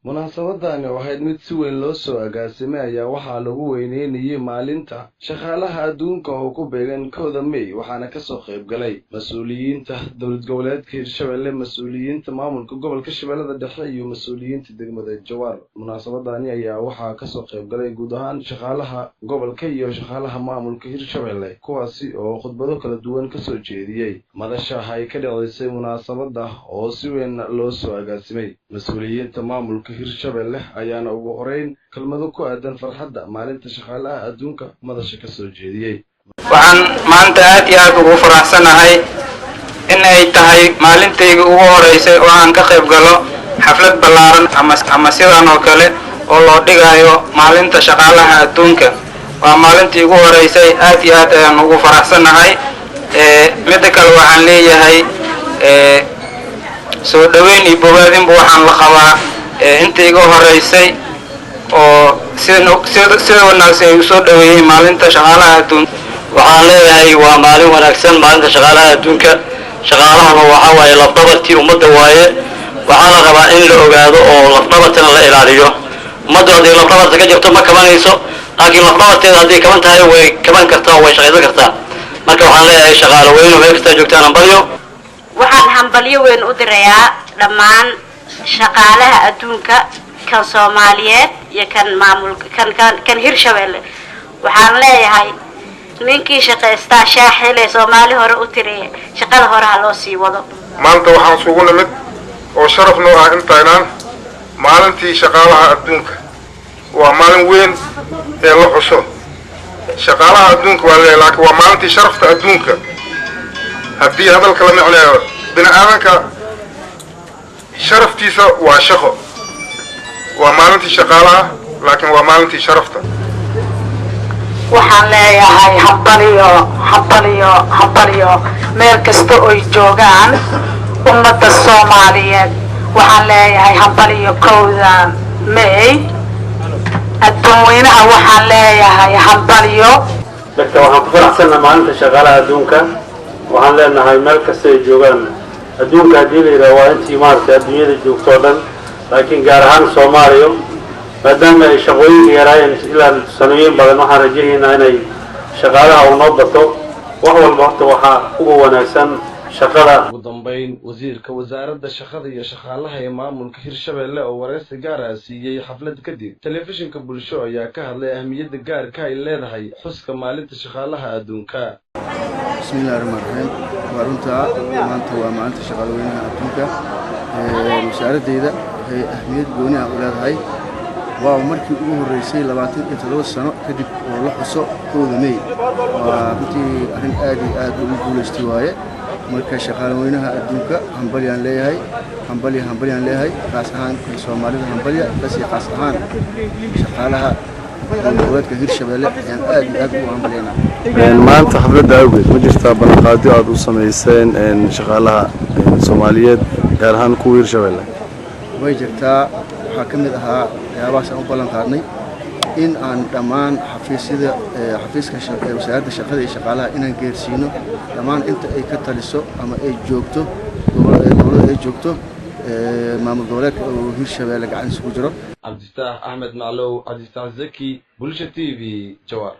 munaasabadani waxay mid si weyn loo soo agaasimay ayaa waxaa lagu weyneynayay maalinta shaqaalaha adduunka oo ku beegan 1 May waxaana ka soo qayb galay mas'uuliyiinta dowlad goboleedka Hirshabelle, mas'uuliyiinta maamulka gobolka Shabeellada Dhexe iyo mas'uuliyiinta degmada Jawhar. munaasabadani ayaa waxaa ka soo qayb galay guud ahaan shaqaalaha gobolka iyo shaqaalaha maamulka Hirshabelle kuwaasi oo khudbado kala duwan ka soo jeediyay madasha ay ka dhaceysay munaasabada oo si weyn loo soo agaasimay. mas'uuliyiinta maamulka Hirshabelle ayaana ugu horeyn kelmado ku aadan farxadda maalinta shaqaalaha adduunka madasha ka soo jeediyay. waxaan maanta aad iyo aad ugu faraxsanahay in ay tahay maalintayga ugu horeysay oo aan ka qayb galo xaflad ballaaran ama sidan oo kale oo loo dhigayo maalinta shaqaalaha adduunka. waa maalintii ugu horeysay aad iyo aad ayaan ugu faraxsanahay. mid kale waxaan leeyahay soo dhaweyn iyo bogaadin waxaan la qabaa intii iga horeysay oo sida wanaagsan ay soo dhaweeyay maalinta shaqaalaha adduunka. waxaan leeyahay waa maalin wanaagsan maalinta shaqaalaha adduunka. shaqaalahana waxa waaye lafdhabartii ummadda waaye. waxaa la rabaa in la ogaado oo lafdhabartana la ilaaliyo. ummaddu haddii lafdhabarta ka jirto ma kabanayso, laakiin lafdhabarteeda haddii kaban tahay way kaban kartaa oo way shaqaysan kartaa. marka waxaan leeyahay shaqaale weyn oo meel kasta joogtaan hambalyo. waxaan hambalyo weyn u dirayaa dhammaan shaqaalaha adduunka kan Soomaaliyeed iyo kan maamulka kan Hirshabelle. waxaan leeyahay ninkii shaqaysta shaaxile Soomaali hore u tiriyay shaqada hore loo sii wado. maanta waxaan sugu nimid oo sharaf noo ah intaynaan maalintii shaqaalaha adduunka. waa maalin weyn ee la xuso shaqaalaha adduunka waa leeyahay, laakiin waa maalintii sharafta adduunka. haddii hadalka la micneeyo bini'aadanka sharaftiisa waa shaqo. waa maalintii shaqaalaha laakiin waa maalintii sharafta. waxaan leeyahay hambalyo meel kasta oo joogaan ummadda Soomaaliyeed. waxaan leeyahay hambalyo 1 May. adduunweynaha waxaan leeyahay hambalyo. dadka waxaan ku faraxsanahay maalinta shaqaalaha adduunka. waxaan leenahay meel kasta ay joogaan adduunka haddii la yidhaahdo waa intii maaragtay adduunyada joogto oo dhan, laakiin gaar ahaan Soomaaliya maadaama ay shaqooyinka yaraayeen ilaa sanooyin badan waxaan rajaynaynaa inay shaqaalaha u noo bato. wax walba horta waxaa ugu wanaagsan shaqada. ugu dambeyn wasiirka wasaaradda shaqada iyo shaqaalaha ee maamulka Hirshabelle oo wareysi gaar ah siiyay xaflad kadib telefishinka bulsho ayaa ka hadlay ahmiyadda gaarka ay leedahay xuska maalinta shaqaalaha adduunka. bismillahirrahmanirrahim. warunta maanta waa maalinta shaqaaleynaha adduunka. wasaaraddeeda waxay ahmiyad gooni ah u leedahay. waa markii ugu horeysay 27 sano kadib oo la xuso 1 May. waa runtii arrin aad iyo aad ugu guuleystay waaye. marka shaqaaleynaha adduunka hambalyaan leeyahay, hambalyaan leeyahay. qaas ahaan Soomaalida hambalya bas iyo qaas ahaan shaqaalaha gobolka Hirshabelle ayaan aad iyo aad ugu hambalyeynaa. maanta xafladda awgeed ma jirtaa ballanqaadyo aad u sameyseen shaqaalaha Soomaaliyeed gaar ahaan kuwa Hirshabelle? way jirtaa. waxaa ka mid ahaa waxyaabahaas aan u ballan qaadnay in aan dhammaan xafiiska wasaaradda shaqada iyo shaqaalaha inaan gaarsiino dhammaan inta ay ka taliso ama ay joogto gobolada ay joogto maamul goboleedka oo Hirshabelle gacan isugu jiro. Cabdifataax Axmed Maclow, Cabdifataax Zaki, Bulsho TV, Jawhar.